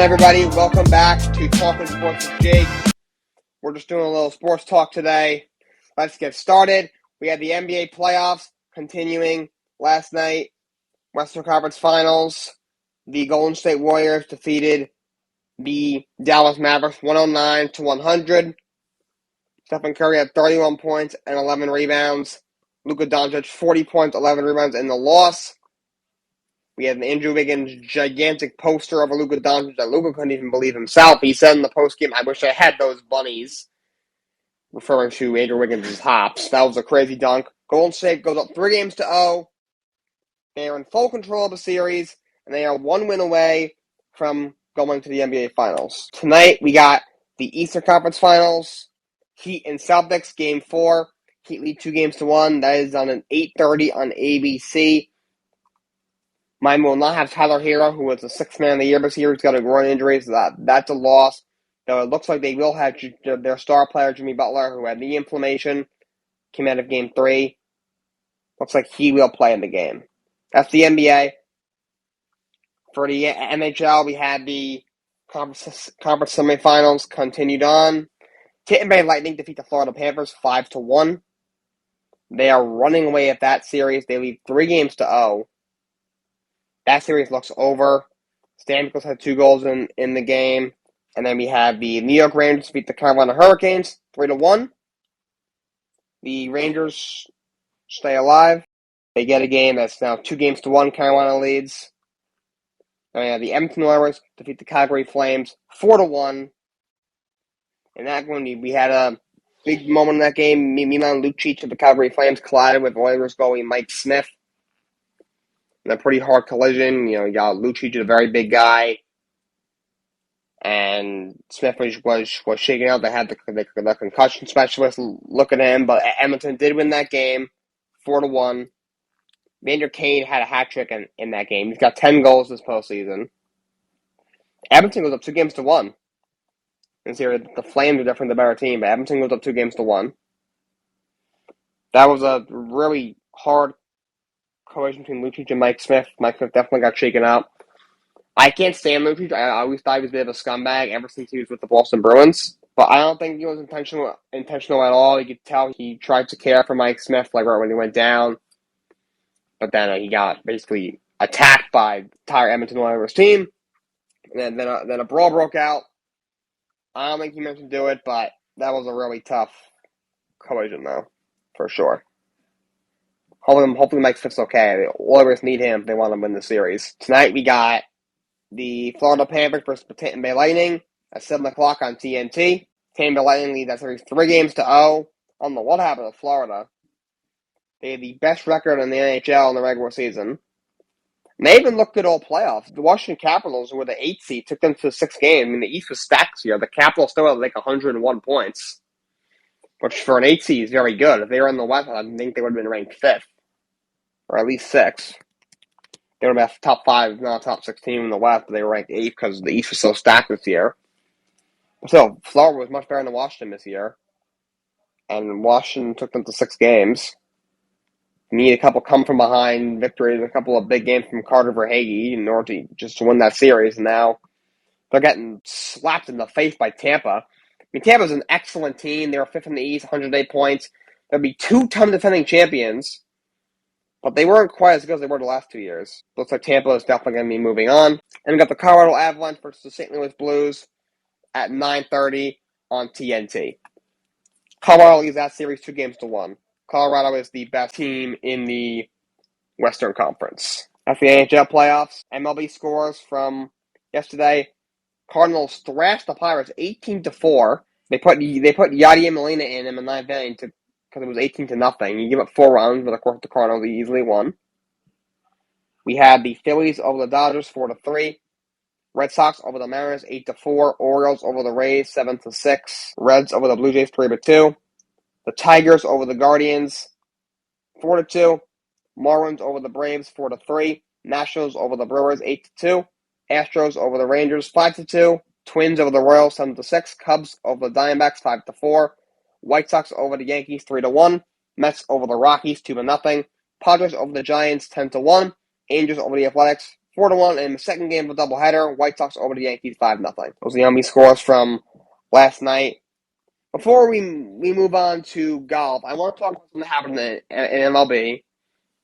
everybody? Welcome back to Talkin Sports with Jake. We're just doing a little sports talk today. Let's get started. We had the NBA Playoffs continuing last night. Western Conference Finals. The Golden State Warriors defeated the Dallas Mavericks 109-100. Stephen Curry had 31 points and 11 rebounds. Luka Doncic 40 points, 11 rebounds in the loss. We had an Andrew Wiggins gigantic poster of a Luka Doncic that Luka couldn't even believe himself. He said in the postgame, "I wish I had those bunnies," referring to Andrew Wiggins' hops. That was a crazy dunk. Golden State goes up 3-0. They are in full control of the series, and they are one win away from going to the NBA Finals. Tonight, we got the Eastern Conference Finals. Heat and Celtics, Game 4. Heat lead 2-1. That is on an 8:30 on ABC. Miami will not have Tyler Hero, who was the sixth man of the year this year. He's got a groin injury, so that's a loss. Though it looks like they will have their star player, Jimmy Butler, who had knee inflammation, came out of Game 3. Looks like he will play in the game. That's the NBA. For the NHL, we had the conference semifinals continued on. Tampa Bay Lightning defeat the Florida Panthers 5-1. They are running away at that series. They lead 3-0. That series looks over. Stamkos had 2 goals in the game. And then we have the New York Rangers defeat the Carolina Hurricanes 3-1. The Rangers stay alive. They get a game that's now 2-1. Carolina leads. And we have the Edmonton Oilers defeat the Calgary Flames 4-1. In that one, we had a big moment in that game. Milan Lucic of the Calgary Flames collided with Oilers goalie Mike Smith in a pretty hard collision. You got Lucic, a very big guy, and Smith was shaking out. They had the concussion specialist look at him, but Edmonton did win that game 4-1. Vander Kane had a hat trick in that game. He's got 10 goals this postseason. Edmonton goes up 2-1. And here, the Flames are definitely the better team, but Edmonton goes up 2-1. That was a really hard collision between Lucic and Mike Smith. Mike Smith definitely got shaken up. I can't stand Lucic. I always thought he was a bit of a scumbag ever since he was with the Boston Bruins. But I don't think he was intentional at all. You could tell he tried to care for Mike Smith right when he went down. But then he got basically attacked by the entire Edmonton Oilers team. And then a brawl broke out. I don't think he meant to do it, but that was a really tough collision, though, for sure. Hopefully Mike Smith's okay. The Oilers need him if they want to win the series. Tonight we got the Florida Panthers versus the Tampa Bay Lightning at 7 o'clock on TNT. Tampa Bay Lightning lead that series 3-0. I don't know what happened to Florida. They had the best record in the NHL in the regular season. And they even looked good all playoffs. The Washington Capitals, who were the 8th seed, took them to the 6th game. I mean, the East was stacked here. The Capitals still had like 101 points, which for an 8th seed is very good. If they were in the West, I think they would have been ranked 5th, or at least 6th. They would have been top 5, not top 6 team in the West, but they were ranked 8th because the East was so stacked this year. So, Florida was much better than Washington this year. And Washington took them to 6 games. Need a couple come-from-behind victories, a couple of big games from Carter Verhaeghe in order to win that series. And now they're getting slapped in the face by Tampa. I mean, Tampa's an excellent team. They were 5th in the East, 108 points. They'll be 2-time defending champions. But they weren't quite as good as they were the last 2 years. Looks like Tampa is definitely going to be moving on. And we got the Colorado Avalanche versus the St. Louis Blues at 9:30 on TNT. Colorado leads that series 2-1. Colorado is the best team in the Western Conference. After the NHL Playoffs, MLB scores from yesterday. Cardinals thrashed the Pirates 18-4. They put Yadier Molina in the 9th inning because it was 18-0. You give up 4 runs, but of course the Cardinals easily won. We had the Phillies over the Dodgers 4-3. Red Sox over the Mariners 8-4. Orioles over the Rays 7-6. Reds over the Blue Jays 3-2. The Tigers over the Guardians 4-2. Marlins over the Braves 4-3. Nationals over the Brewers 8-2. Astros over the Rangers 5-2. Twins over the Royals 7-6. Cubs over the Diamondbacks 5-4. White Sox over the Yankees 3-1. Mets over the Rockies 2-0. Padres over the Giants 10-1. Angels over the Athletics 4-1 in the second game of a doubleheader. White Sox over the Yankees 5-0. Those are the only scores from last night. Before we move on to golf, I want to talk about something that happened in MLB.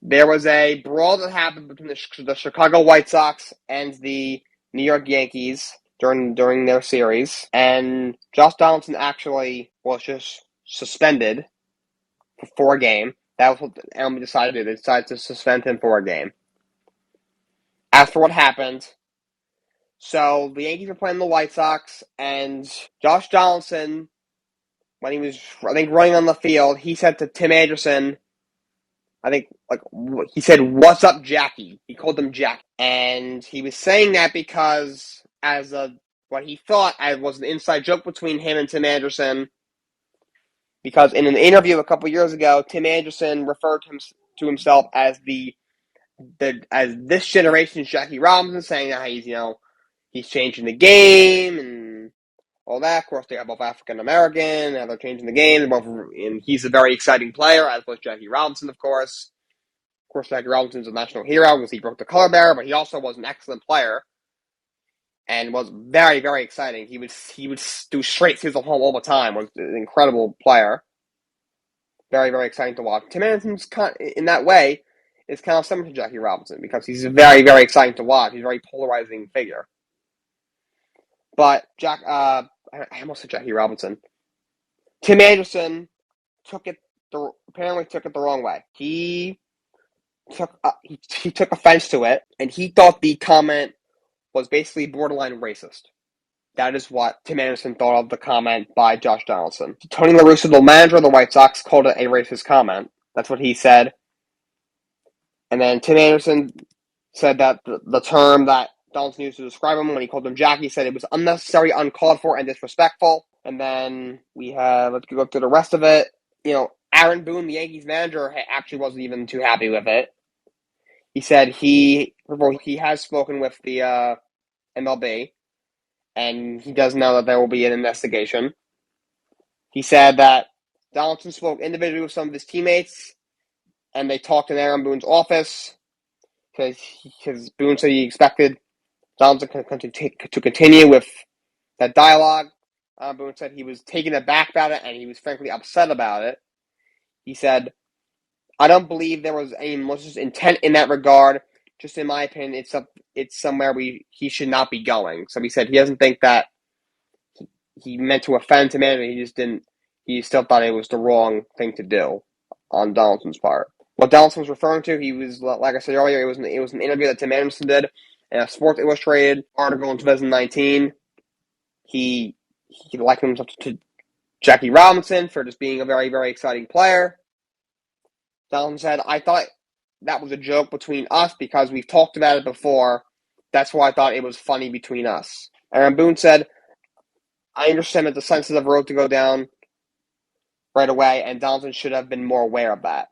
There was a brawl that happened between the Chicago White Sox and the New York Yankees during their series, and Josh Donaldson actually was just suspended for a game. That was what the MLB decided to do. They decided to suspend him for a game. As for what happened, so the Yankees were playing the White Sox, and Josh Donaldson, when he was, I think, running on the field, he said to Tim Anderson, I think, he said, "What's up, Jackie?" He called him Jack. And he was saying that because, what he thought was an inside joke between him and Tim Anderson, because in an interview a couple years ago, Tim Anderson referred to himself as as this generation's Jackie Robinson, saying that he's changing the game and all that. Of course, they are both African American, and they're changing the game. And he's a very exciting player, as was Jackie Robinson, of course. Of course, Jackie Robinson's a national hero because he broke the color barrier, but he also was an excellent player and was very, very exciting. He would do straight seals of home all the time. Was an incredible player. Very, very exciting to watch. Tim Anderson's in that way is kind of similar to Jackie Robinson because he's very, very exciting to watch. He's a very polarizing figure. But I almost said Jackie Robinson. Tim Anderson apparently took it the wrong way. He took offense to it, and he thought the comment was basically borderline racist. That is what Tim Anderson thought of the comment by Josh Donaldson. Tony La Russa, the manager of the White Sox, called it a racist comment. That's what he said. And then Tim Anderson said that the term that Donaldson used to describe him when he called him Jackie, said it was unnecessary, uncalled for, and disrespectful. And then let's go through the rest of it. Aaron Boone, the Yankees manager, actually wasn't even too happy with it. He said he has spoken with the MLB, and he does know that there will be an investigation. He said that Donaldson spoke individually with some of his teammates, and they talked in Aaron Boone's office because Boone said he expected Donaldson to continue with that dialogue. Boone said he was taken aback about it, and he was frankly upset about it. He said, "I don't believe there was any malicious intent in that regard. Just in my opinion, it's somewhere he should not be going." So he said he doesn't think that he meant to offend him, and he just didn't. He still thought it was the wrong thing to do on Donaldson's part. What Donaldson was referring to, he was, like I said earlier, it was an interview that Tim Anderson did in a Sports Illustrated article in 2019. He likened himself to Jackie Robinson for just being a very, very exciting player. Donaldson said, "I thought that was a joke between us because we've talked about it before. That's why I thought it was funny between us." Aaron Boone said, "I understand it's a sensitive road to go down right away, and Donaldson should have been more aware of that."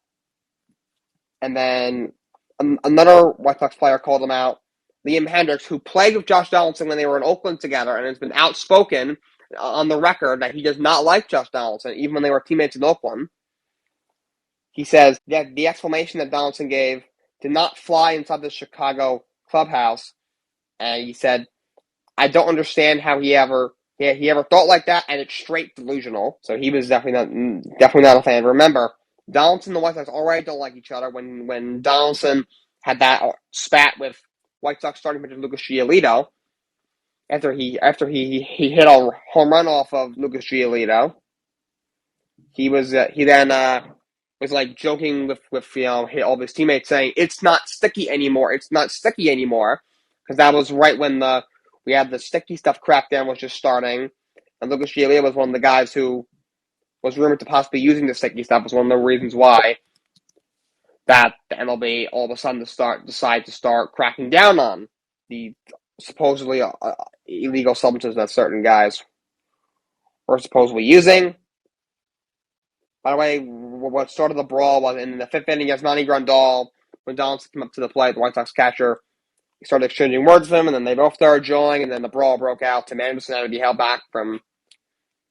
And then another White Sox player called him out, Liam Hendriks, who played with Josh Donaldson when they were in Oakland together, and has been outspoken on the record that he does not like Josh Donaldson, even when they were teammates in Oakland. He says that the explanation that Donaldson gave did not fly inside the Chicago clubhouse, and he said, "I don't understand how he ever thought like that, and it's straight delusional." So he was definitely not a fan. Remember, Donaldson and the White Sox already don't like each other. When Donaldson had that spat with White Sox starting pitcher Lucas Giolito, after he hit a home run off of Lucas Giolito, he then was like joking with all of his teammates, saying it's not sticky anymore. It's not sticky anymore, because that was right when we had the sticky stuff crackdown was just starting, and Lucas Giolito was one of the guys who was rumored to possibly using the sticky stuff. Was one of the reasons why that the MLB all of a sudden decide to start cracking down on the supposedly illegal substances that certain guys were supposedly using. By the way, what started the brawl was in the fifth inning against Manny Grandal, when Donaldson came up to the plate, the White Sox catcher, he started exchanging words with him, and then they both started jawing, and then the brawl broke out. Tim Anderson had to be held back from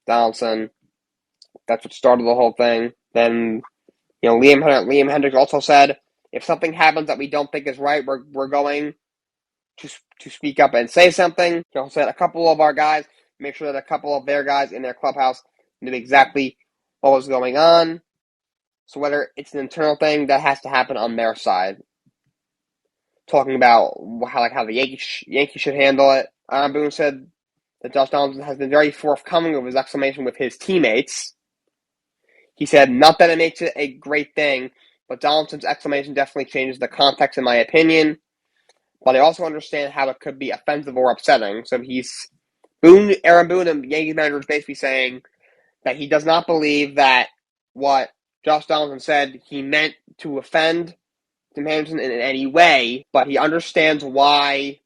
Donaldson. That's what started the whole thing. Then, Liam Hendriks also said, "If something happens that we don't think is right, we're going to speak up and say something. He also said a couple of our guys, make sure that a couple of their guys in their clubhouse knew exactly what was going on. So whether it's an internal thing, that has to happen on their side. Talking about how the Yankees should handle it. Boone said that Josh Donaldson has been very forthcoming with his explanation with his teammates. He said, not that it makes it a great thing, but Donaldson's explanation definitely changes the context in my opinion. But I also understand how it could be offensive or upsetting. So Aaron Boone, the Yankees manager, is basically saying that he does not believe that what Josh Donaldson said he meant to offend Tim Anderson in any way, but he understands why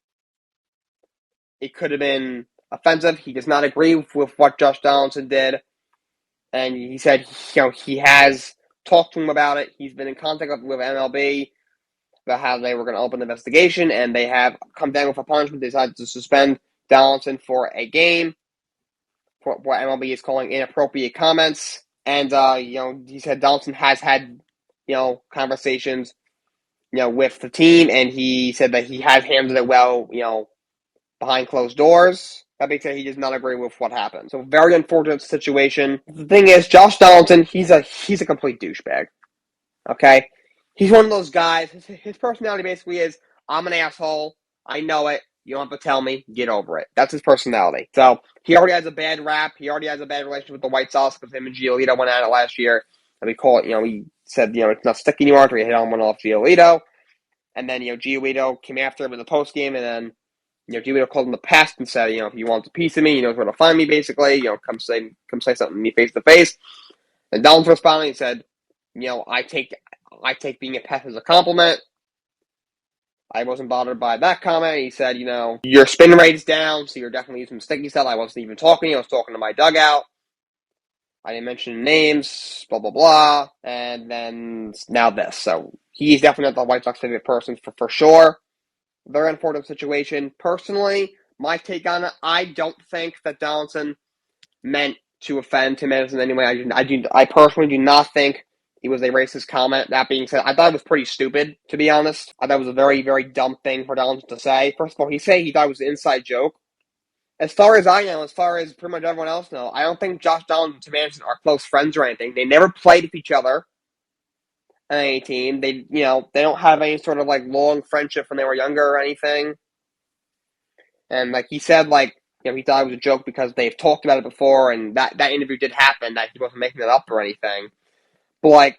it could have been offensive. He does not agree with what Josh Donaldson did, and he said he has talked to him about it. He's been in contact with MLB about how they were going to open the investigation, and they have come down with a punishment. They decided to suspend Donaldson for a game for what MLB is calling inappropriate comments. And he said Donaldson has had conversations with the team, and he said that he has handled it well, behind closed doors. That being said, he does not agree with what happened. So very unfortunate situation. The thing is, Josh Donaldson, he's a complete douchebag. Okay? He's one of those guys, his personality basically is, I'm an asshole, I know it, you don't have to tell me, get over it. That's his personality. So, he already has a bad rap, he already has a bad relationship with the White Sox, because him and Giolito went at it last year, and we call it, he said, it's not sticky anymore after he hit on one off Giolito, and then, Giolito came after him in the postgame, and then, Giolito called him the pest and said, if he wants a piece of me, he knows where to find me, basically, come say something to me face to face. And Donaldson responded and said, I take being a pest as a compliment. I wasn't bothered by that comment. He said, your spin rate's down, so you're definitely using sticky stuff. I wasn't even talking. I was talking to my dugout. I didn't mention names, blah, blah, blah. And then now this. So he's definitely not the White Sox favorite person for sure. Very unfortunate situation. Personally, my take on it, I don't think that Donaldson meant to offend Tim Anderson in any way. I personally do not think it was a racist comment. That being said, I thought it was pretty stupid, to be honest. I thought it was a very, very dumb thing for Donaldson to say. First of all, he thought it was an inside joke. As far as I know, as far as pretty much everyone else knows, I don't think Josh Donaldson and Tim Anderson are close friends or anything. They never played with each other on any team. They don't have any sort of long friendship when they were younger or anything. And he said, he thought it was a joke because they've talked about it before, and that interview did happen. That he wasn't making it up or anything. But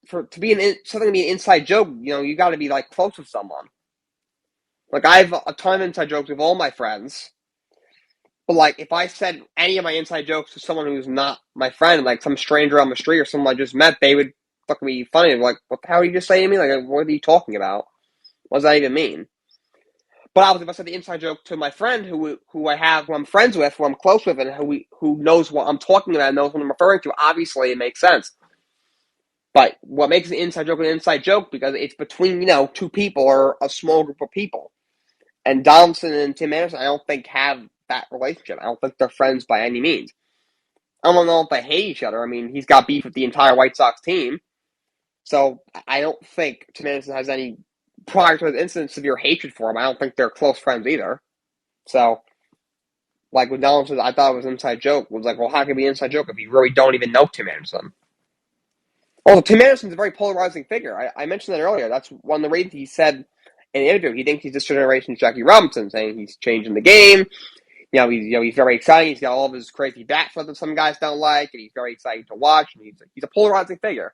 something to be an inside joke, you got to be close with someone. I have a ton of inside jokes with all my friends. But if I said any of my inside jokes to someone who's not my friend, some stranger on the street or someone I just met, they would look at me funny. What the hell did you just say to me? What are you talking about? What does that even mean? But obviously, if I said the inside joke to my friend who I'm friends with, who I'm close with, and who knows what I'm talking about and knows what I'm referring to, obviously it makes sense. But what makes an inside joke because it's between, two people or a small group of people. And Donaldson and Tim Anderson, I don't think have that relationship. I don't think they're friends by any means. I don't know if they hate each other. I mean, he's got beef with the entire White Sox team. So I don't think Tim Anderson has any, prior to his incident, severe hatred for him. I don't think they're close friends either. So, with Donaldson, I thought it was an inside joke. It was well, how can it be an inside joke if you really don't even know Tim Anderson? Also, Tim Anderson's a very polarizing figure. I mentioned that earlier. That's one of the reasons he said in the interview he thinks he's this generation's Jackie Robinson, saying he's changing the game. He's very exciting. He's got all of his crazy bat flips that some guys don't like, and he's very exciting to watch. And he's a polarizing figure.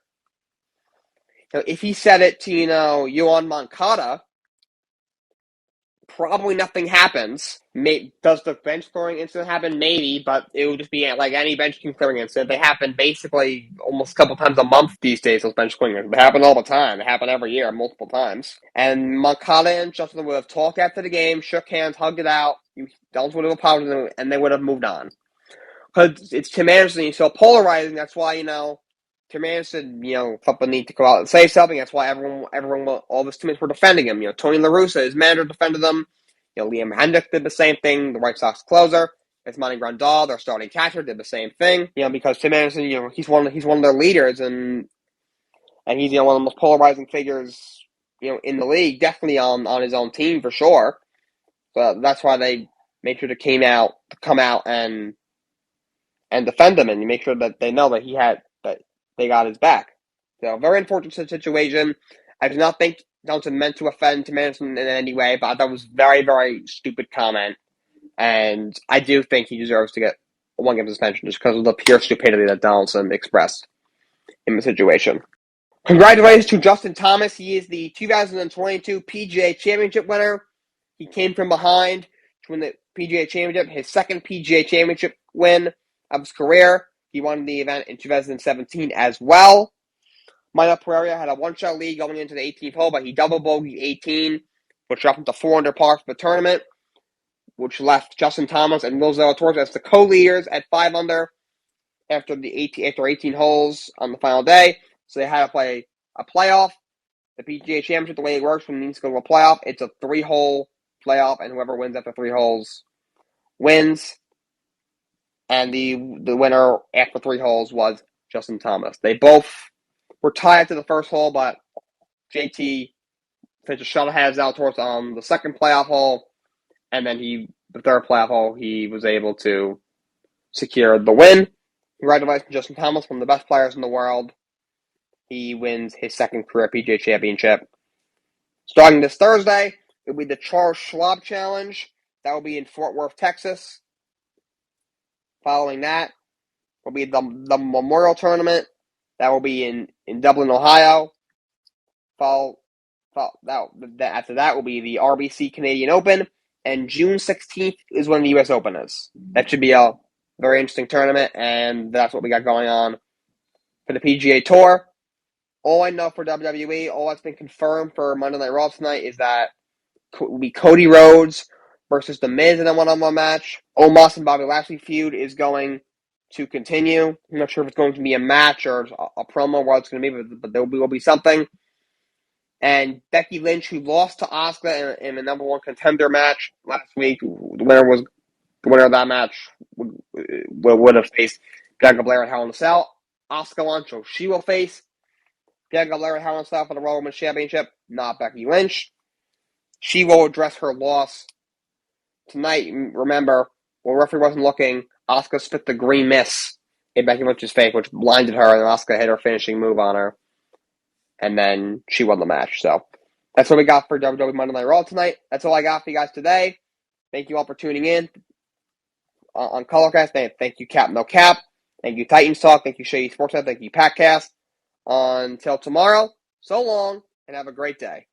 If he said it to Yoan Moncada, probably nothing happens. Does the bench clearing incident happen? Maybe, but it would just be like any bench clearing incident. They happen basically almost a couple times a month these days, those bench clearing. They happen all the time. They happen every year, multiple times. And Moncada and Justin would have talked after the game, shook hands, hugged it out. Donaldson would have apologized, and they would have moved on. Because it's Tim Anderson, he's so polarizing, that's why, Tim Anderson, felt the need to go out and say something. That's why everyone, all the teammates were defending him. Tony La Russa, his manager, defended him. Liam Hendrick did the same thing. The White Sox closer, Manny Grandal, their starting catcher, did the same thing. Because Tim Anderson, he's one of their leaders, and he's one of the most polarizing figures in the league, definitely on his own team for sure. So that's why they made sure to come out and defend him and make sure that they know that they got his back. So very unfortunate situation. I do not think Donaldson meant to offend Tim Anderson in any way, but that was very, very stupid comment. And I do think he deserves to get a 1-game suspension just because of the pure stupidity that Donaldson expressed in the situation. Congratulations to Justin Thomas. He is the 2022 PGA Championship winner. He came from behind to win the PGA Championship, his second PGA Championship win of his career. He won the event in 2017 as well. Mino Pereira had a one-shot lead going into the 18th hole, but he double bogeyed 18, which dropped him to 4 under par for the tournament, which left Justin Thomas and Will Zalatoris as the co-leaders at 5 under after 18 holes on the final day. So they had to play a playoff. The PGA Championship, the way it works when it needs to go to a playoff, it's a 3-hole playoff, and whoever wins after 3 holes wins. And the winner after 3 holes was Justin Thomas. They both were tied to the first hole, but JT finished a shot ahead of Zalatoris on the second playoff hole, and then the third playoff hole, he was able to secure the win. Congratulations to Justin Thomas, one of the best players in the world. He wins his second career PGA Championship. Starting this Thursday, it will be the Charles Schwab Challenge. That will be in Fort Worth, Texas. Following that will be the Memorial Tournament. That will be in Dublin, Ohio. After that will be the RBC Canadian Open. And June 16th is when the U.S. Open is. That should be a very interesting tournament, and that's what we got going on for the PGA Tour. All I know for WWE, all that's been confirmed for Monday Night Raw tonight is that it will be Cody Rhodes versus The Miz in a one-on-one match. Omos and Bobby Lashley feud is going to continue. I'm not sure if it's going to be a match or a promo, what it's going to be, but there will be something. And Becky Lynch, who lost to Asuka in a number 1 contender match last week, the winner of that match would have faced Bianca Belair at Hell in a Cell. Asuka won, so she will face Bianca Belair at Hell in a Cell for the Raw Women's Championship, not Becky Lynch. She will address her loss tonight. Remember, when the referee wasn't looking, Asuka spit the green mist in Becky Lynch's face, which blinded her, and Asuka hit her finishing move on her. And then she won the match. So that's what we got for WWE Monday Night Raw tonight. That's all I got for you guys today. Thank you all for tuning in on Colorcast. Thank you, Cap No Cap. Thank you, Titans Talk. Thank you, Shady Sportsnet. Thank you, Patcast. Until tomorrow, so long, and have a great day.